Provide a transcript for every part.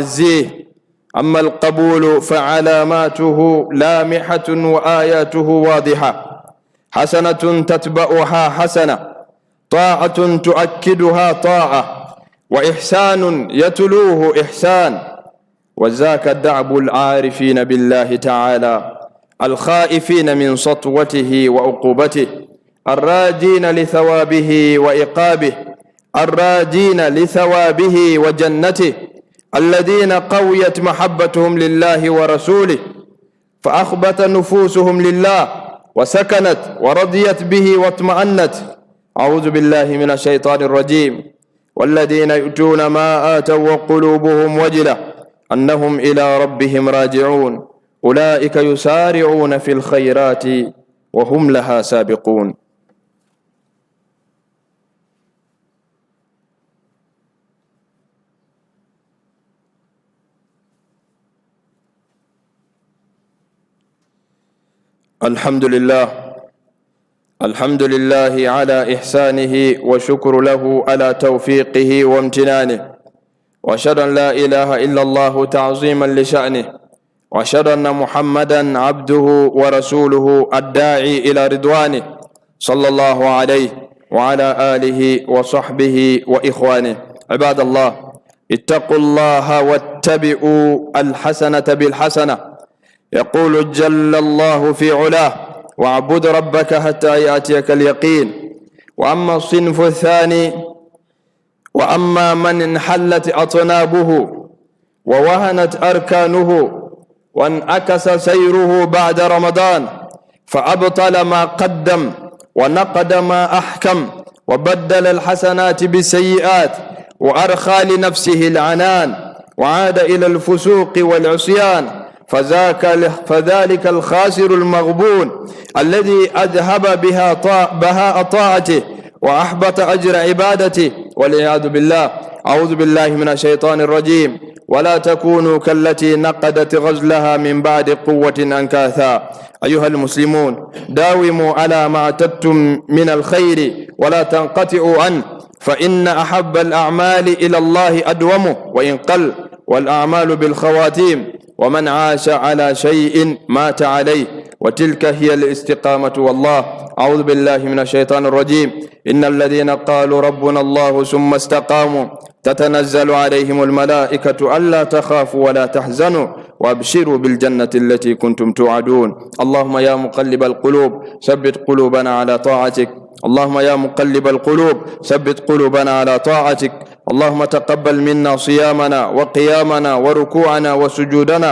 زيه. أما القبول فعلاماته لامحة وآياته واضحة، حسنة تتبعها حسنة، طاعة تؤكدها طاعة، وإحسان يتلوه إحسان. وذاك دعب العارفين بالله تعالى الخائفين من سطوته وعقوبته، الراجين لثوابه وإقابه، الراجين لثوابه وجنته، الذين قويت محبتهم لله ورسوله فأخبت نفوسهم لله وسكنت ورضيت به واطمأنت. أعوذ بالله من الشيطان الرجيم. والذين يؤتون ما آتوا وقلوبهم وجلة أنهم إلى ربهم راجعون أولئك يسارعون في الخيرات وهم لها سابقون. الحمد لله، الحمد لله على إحسانه، وشكر له على توفيقه وامتنانه، وأشهد أن لا إله إلا الله تعظيما لشأنه، وأشهد أن محمدا عبده ورسوله الداعي إلى رضوانه صلى الله عليه وعلى آله وصحبه وإخوانه. عباد الله، اتقوا الله واتبعوا الحسنة بالحسنة. يقول جل الله في علاه: واعبد ربك حتى يأتيك اليقين. وأما الصنف الثاني، وأما من انحلت أطنابه ووهنت أركانه وانعكس سيره بعد رمضان فأبطل ما قدم ونقد ما أحكم وبدل الحسنات بالسيئات وأرخى لنفسه العنان وعاد إلى الفسوق والعصيان، فذلك الخاسر المغبون الذي أذهب بها طاعته وأحبط أجر عبادته والعياذ بالله. أعوذ بالله من الشيطان الرجيم. ولا تكونوا كالتي نقضت غزلها من بعد قوة أنكاثا. أيها المسلمون، داوموا على ما اعتدتم من الخير ولا تنقطعوا عنه، فإن أحب الأعمال إلى الله أدومه وإن قل، والأعمال بالخواتيم، ومن عاش على شيء مات عليه، وتلك هي الاستقامة والله. أعوذ بالله من الشيطان الرجيم. إن الذين قالوا ربنا الله ثم استقاموا تتنزل عليهم الملائكة ألا تخافوا ولا تحزنوا وابشروا بالجنة التي كنتم توعدون. اللهم يا مقلب القلوب ثبت قلوبنا على طاعتك. اللهم يا مقلب القلوب ثبت قلوبنا على طاعتك. اللهم تقبل منا صيامنا وقيامنا وركوعنا وسجودنا.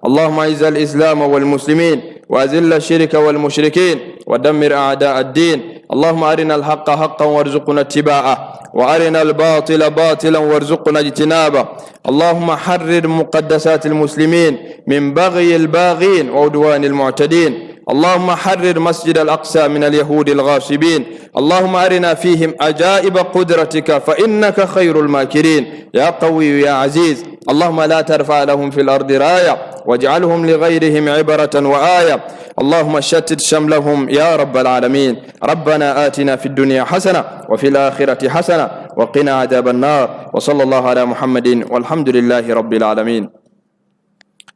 اللهم اعز الإسلام والمسلمين وأذل الشرك والمشركين ودمر أعداء الدين. اللهم أرنا الحق حقا وارزقنا اتباعه، وأرنا الباطل باطلا وارزقنا اجتنابه. اللهم حرر مقدسات المسلمين من بغي الباغين وعدوان المعتدين. اللهم حرر مسجد الأقصى من اليهود الغاصبين. اللهم أرنا فيهم عجائب قدرتك فإنك خير الماكرين يا قوي يا عزيز. اللهم لا ترفع لهم في الأرض راية واجعلهم لغيرهم عبرة وآية. اللهم شتت شملهم يا رب العالمين. ربنا آتنا في الدنيا حسنة وفي الآخرة حسنة وقنا عذاب النار. وصلى الله على محمد والحمد لله رب العالمين.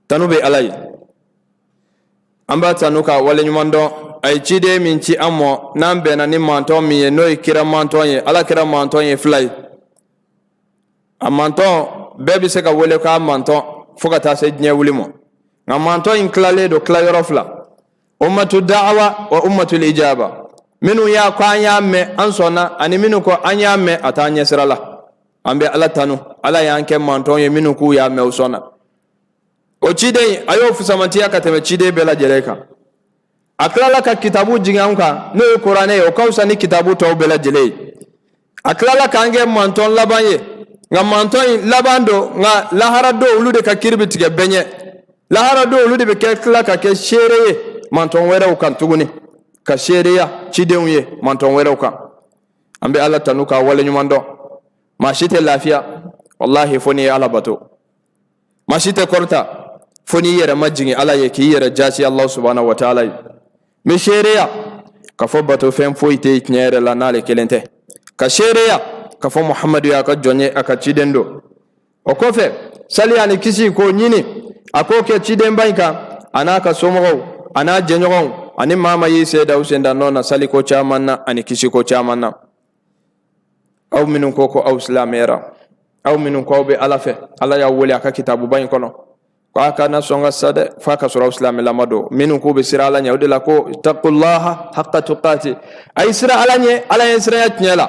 تنوبي علي ambata nuka wale nyumando ay chide min ci amo nambe na ni manton mi no ikira manton ye ala kira manton ye fly amanton bebi se ka wele ka manton fuka ta se nya wulimo ngam manton in klale do klayoro fla ummatu da'wa wa ummatu al-ijaba. Minu ya kwa anya me ansona ani minu ko anya me atanya sirala ambe ala tanu ala yanke manton ye minu ku ya me usona o chide ayo fusamantia kateme chide bela jereka aklala ka kitabu jinganka no Qur'ane o kausa ni kitabu to bela jele aklala kange manton labanye nga manton labando nga lahara do ulude ka kirbitige benye lahara do ulude be kekla ka ke shereye manton wera ukan tuguni ka shereya chidenye manton wera ukan ambe Allah tanuka wala nyumando mashite lafiya wallahi foni ala bato mashite korta foni yera majingi ala yake yera jasi Allah subhanahu wa ta'ala mi shereya ka fo bato fem foite nyere la nale kelente ka shereya ka fo Muhammadu ya ka jonye aka chidendo o kofe sali ani kisi ko nyini ako ke ciden banka anaka somo ana jenyogon ani mama yi seda usenda nona sali ko chamanna ani kisi ko chamanna aw minun ko ko aw islamera aw minun ko be alafe ala ya woli aka kitabu bayin kono ko aka na songa sade fa ka sura islam lamado minun ko be sira ala nya odela ko taqullaha haqqa tuqati ay sira ala nya ala nya sira ya tnyela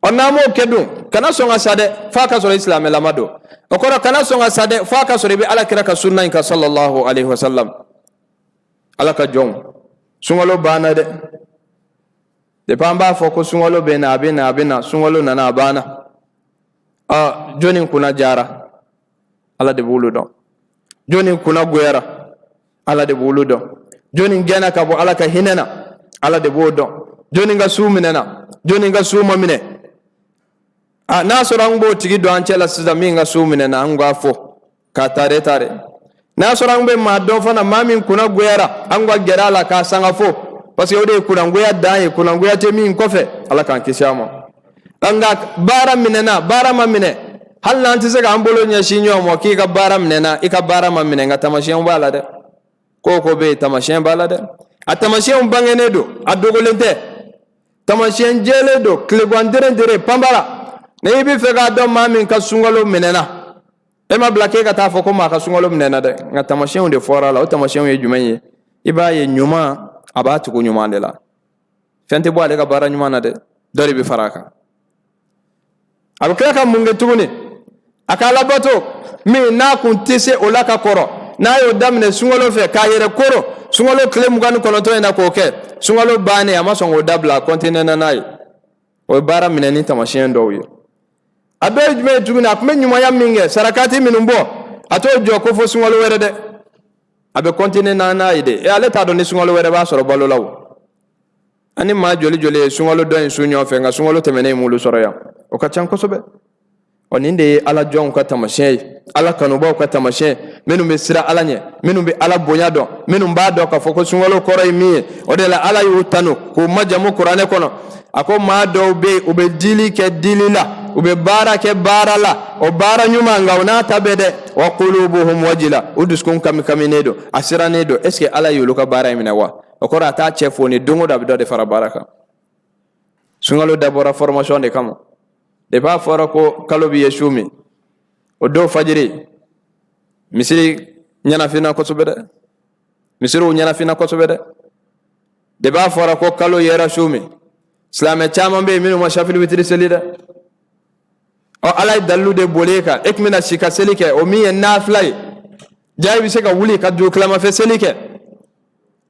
onamo kedun kana songa sade fa ka sura islam lamado okora kana songa sade fa ka sura be ala kira ka sunna in ka sallallahu alaihi wasallam ala ka jong sungalo bana de pamba foko sungalo be na abina sungalo nana bana joni kuna jara ala de bulu don joni kuna goyara ala de bulu don joni gena ka bo ala ka hinena ala de bo don joni nga suminena joni nga suma mine na so rangbo tigi do ancela sida minga suminena ngwa fo ka tare na so rangbe ma don fana mami kuna goyara angwa gerala ka sanga fo parce que ode kuna ngoya dai kuna ngoya te min kofe ala kan kishamo anga bara minena bara mamine hal nan tise ga ambolo nya shinyo mo ki ga bara minena ika bara mamine nga tamashen bala de ko be tamashen bala de atamashen bangene do adogolente tamashen jele do klegwandere ndere pambara ne bi fe ga do mamin ka sungalo minena ema blake ga ta fo ko ma ka sungalo minena de nga tamashen de fora la o tamashen ye jumaye iba ye nyuma abatu ko nyuma de la fente bo ale ga bara nyuma na de dori bi faraka abukira ka munge tuguni akala bato mi na kun tese olaka koro na yo damne sungolo fe ka yere koro sungolo kle muganu kono to ina ko ke sungolo bane amaso ngo dabla continent na nai o bara mineni tamashen do wi abe jume tuguni akme nyuma ya minge sarakati minumbo ato jo ko fo sungolo were de abe continent na nai de e ale ta do ni sungolo were ba soro balo lawo ani ma joli sungolo do en sunyo fe nga sungolo temene mulu soro ya o ka chan kosobe oninde ala jon ka tamashe ala kanuba ka tamashe menu be sira ala nye menu be ala bonya do menu ba do ka foko sungolo koray mi o de la ala yutanu ko majamu qur'ane kono ako ma do be o be dili ke dilila o be bara ke barala o bara nyuma ngawna tabede wa qulubuhum wajila uduskun kaminedo asiranedo eske ala yuluka bara mina wa o kora ta chefoni dungo da be de fara baraka sungalo dabora formation de kamo de ba fora ko kalobi yeshumi o do fajiri misiri nyana fina ko sobede misiru nyana fina ko sobede de ba fora ko kalo yera shumi islame chama be minu mashafil witri selida o alay dalude boleka ekmina shika selike o mi naflay jay bi seka wuli ka do klama fe selike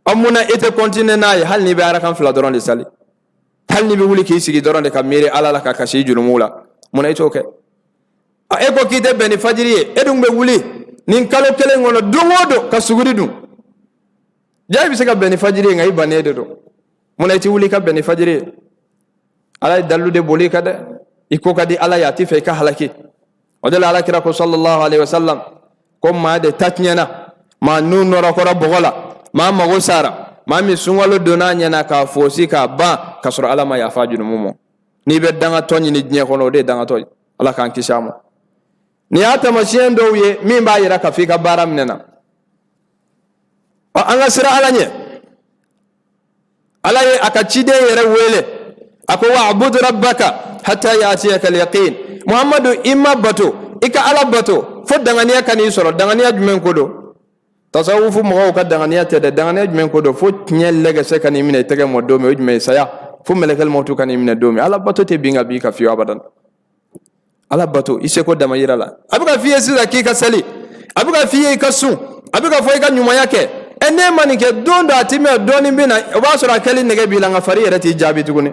amuna ite continue nay hal ni be arakan fla doron de sali hal ni be wuli ki sigi doron de ka mere ala la ka kashi julumula muna ito ke e ko kite beni fajiri edum be wuli nin kalo kele ngono dungodo ka suguri dum jay bi seka beni fajiri ngai banede do muna iti wuli ka beni fajiri ala dalude boleka de iko kadi ala yati fe ka halaki odela ala kira ko sallallahu alaihi wasallam ko ma de tatnyana ma nun nora ko rabogola ma mago sara ma mi sungalo dona nyana ka fosi ka ba kasura ala ma ya faju mumo ni be danga tonyi ni nye kono de danga toy ala kan kishamo ni ata mashendo ye mi ba yira ka fika baram nena o anga sira ala nye ala ye akachide yere wele ako wa'bud rabbaka hatta yatiyaka al-yaqin muhammadu imma bato ika ala bato fo danganiya kani soro danganiya jumen kodo tasawufu mo ka danganiya tede danganiya jumen kodo fo tinyel lega se kani mine tege mo do me jumen saya fo melekal mo to kani mine do me ala bato te binga bi ka fi abadan ala bato ise ko damayira la abuka fiye sila ki ka sali abuka fiye ka su abuka fo ka nyuma yake ene manike dondo atime doni bina oba soro akali nege bi la ngafari yere ti jabi tuguni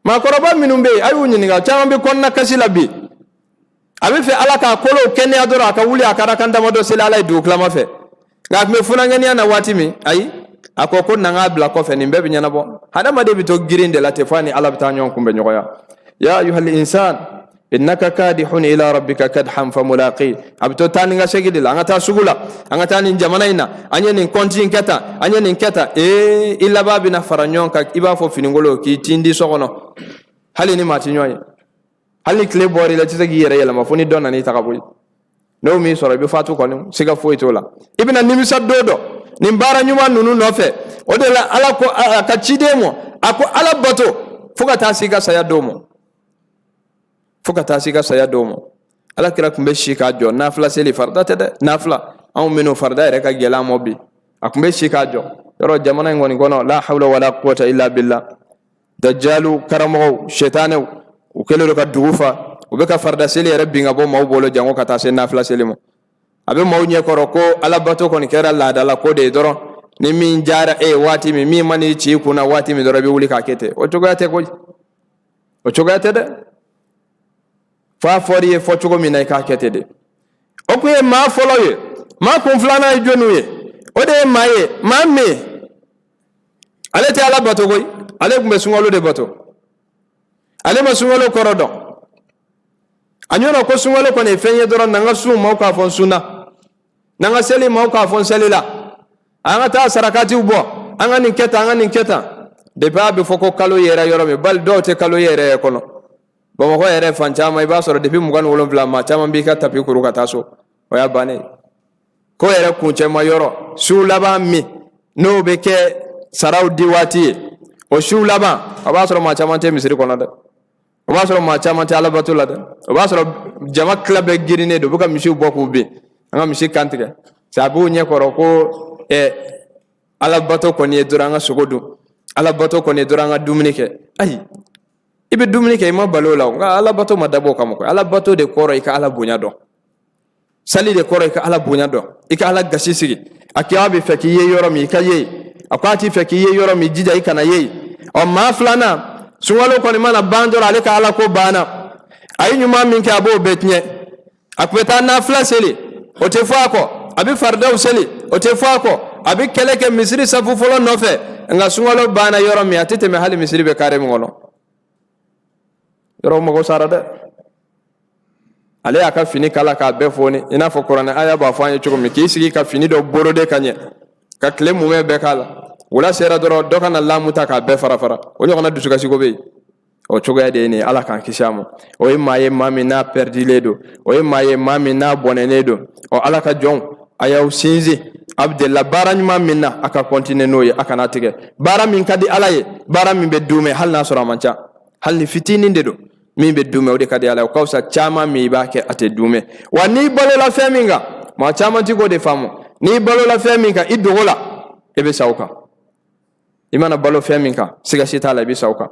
ma koroba minumbe ayu nyiniga chambe konna kasila bi abi fe ala ka kolo kenne adoro aka wuli akara kanda modo sila ala du klama fe ngak me funangeni ana watimi ayi akoko nanga bla ko fe nimbe bi nyana bo hada ma de bi to girinde la tefani ala bitanyon kumbe nyoya ya ayuhal insan innaka kadihun ila rabbika kadhan famulaqi abto taninga segidi la ngata sugula ngata nin jamana ina anya nin kontin keta anya nin keta illa babina faranyon ka iba fo finingolo ki tindi sokono hali ni mati nyoy hali kile bori la tisa gi yere yela ma foni donna ni takaboy no mi soro be fatu ko ni siga foyi tola ibina nimisa dodo nim bara nyuma nunu nofe o de la ala ko ka chidemo ako ala bato fuka ta siga saya domo ala kira kumbe shika jo nafla seli farda tede nafla aw meno farda ere ka gela mobi akumbe shika jo yoro jamana ngoni gono la hawla wala quwwata illa billah dajjalu karamo shaytanu ukelo ka dugufa ubeka farda seli ere binga bo mawbolo jango kata se nafla seli mo abe mawnye koroko ala bato kon kera la dala ko de doro ni min jara wati mi mani ci kuna wati mi doro be wuli ka kete o chogate de fa foriye fo chogo mi nay ka kete de o ko e ma foloye ma kon flana e jonuye o de maye ma me ale te ala bato goy ale kumbe sungolo de bato ale ma sungolo korodo anyono ko sungolo ko ne fenye doro nanga su mo ka fon suna nanga seli mo ka fon selila anga ta sarakati ubo anga nin keta de babe foko kalo yera yoro me bal do te kalo yera kono bo ko yere fan chama iba soro depuis mugan wolon vla ma chama bi ka tapi kuru ka taso o ya bane ko yere kunche ma yoro su laba mi no be ke sarau diwati o su laba aba soro ma chama te misiri kono de o ba soro ma chama te ala batula de o ba soro jama club e girine do buka misi boku be anga misi kantige sabu nye koroko ala bato ko ni duranga sugodu ala bato ko ni duranga dumunike ai ibe dumunike ma balola nga ala bato madabo kamko ala bato de koro ika ala bunya do sali de koro ika ala bunya do ika ala gasisigi akiabe feki ye yoro mi kaye akwati feki ye yoro mi jija ika na ye o ma flana sungalo ko ni mana bandora ale ka ala ko bana ayi nyuma min ka abo betnye akweta na flaseli o te fako abi fardaw seli o te fako abi keleke misri safu folo nofe nga sungalo bana yoro mi atete me hali misri be kare ngono yoro mo go sarade ale aka fini kala ka be foni ina fo qur'an aya ba fanye chugo mi kisigi ka fini do borode kanye ka kle mu me be kala wala sera doro doka na lamu ta ka be fara o nyona dusuka sigo be o chugo ya de ni ala kan kishamo o imaye mami na perdi ledo o imaye mami na bonenedo o ala ka jon ayaw sinzi abdella baranyuma minna aka continue noye aka natige bara min kadi alaye bara min be dume hal na sura mancha hal ni fitini ndedo min be dume ode kadi alaye kawsa chama mi bake ate dume wani balo la feminga ma chama ti go de famo ni balo la feminga idogola ebe sauka imana balo feminga siga sitala be sauka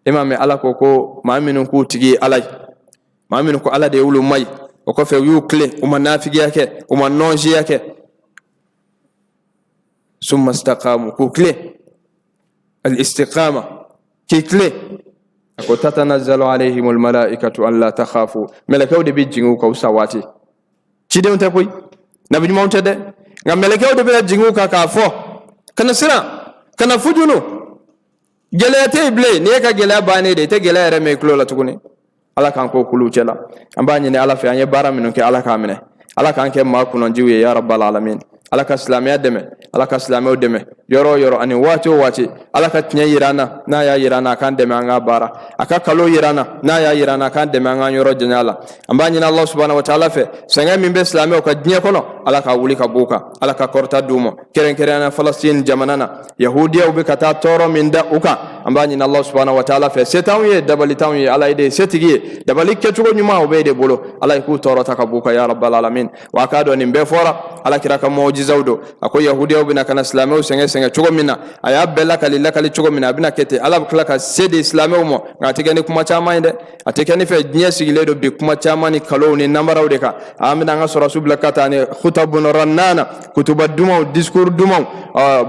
imame ala koko ma minun ku tigi alaye ma minun ko ala de wulu may o ko fe yu clé o manafigi yake o manonji yake ثم استقاموا كوكلي الاستقامة كيكلي أكو تتنزل عليهم الملائكة أن لا تخافوا ملكو دي بيجينو كوساواتي تشيدون تكوي نبي مونت ده ngam ملكو دي بيجينو كافو كنا سرا كنا فجونو gelete ible ne ka gela bane de te gela reme klo la tukuni ala kan ko kulu chela ambani ne ala fe anye bara minu ke ala kamine ala kan ke ma kunon jiwe ya rabbal alamin ala ka islamiya deme ala ka islamiya deme yoro ani wati ala ka tinya yirana na ya yirana kan deme anga bara aka kalo yirana na ya yirana kan deme anga yoro janyala ambani na allah subhanahu wa ta'ala fe sanga min be islamiya ka dinya kono ala ka wuli ka buka ala ka korta dumo keren na falastin jamanana yahudiya ube kata toro min da uka ambani na allah subhanahu wa ta'ala fe setawiye dabali tawiye ala ide setigi dabali ketugo nyuma ube de bolo ala ku toro ta ka buka ya rabbal alamin wa kado ni be fora ala kira ka zawdo akoy yahudiya bina kana islamiyo senga chugo mina aya bella kalilla kali chugo mina bina kete ala kala ka sede islamiyo mo ngatigani kuma chama inde atekani fe nya sigile do bi kuma chama ni kalo ni namara udeka amina nga sura subla kata ni khutabun rannana kutuba duma discours duma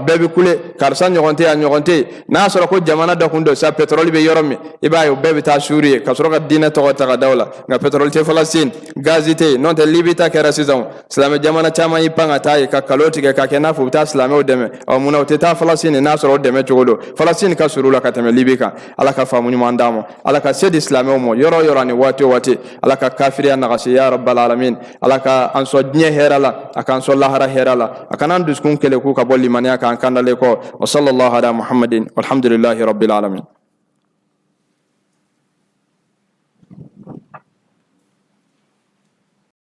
bebe kule karsan nyogonte na sura ko jamana da kundo sa petrol be yoromi ibayo bebe ta shuri ka sura ka dina to ta dawla nga petrol te falastin gazite non te libita kera sizon islamiyo jamana chama ipanga tayi ka kaloti ka kena fu ta islamiyo deme o muna ta falastin na sura deme jogodo falastin ka surula ka teme libika ala ka famu nyuma ndamo ala ka sedi islamiyo mo yoro ni wati ala ka kafiri na gasi ya rabbal alamin ala ka anso nye herala aka anso lahara herala aka nan duskun kele ku ka bolli mania ka an kandale ko wa sallallahu ala muhammadin walhamdulillahi rabbil alamin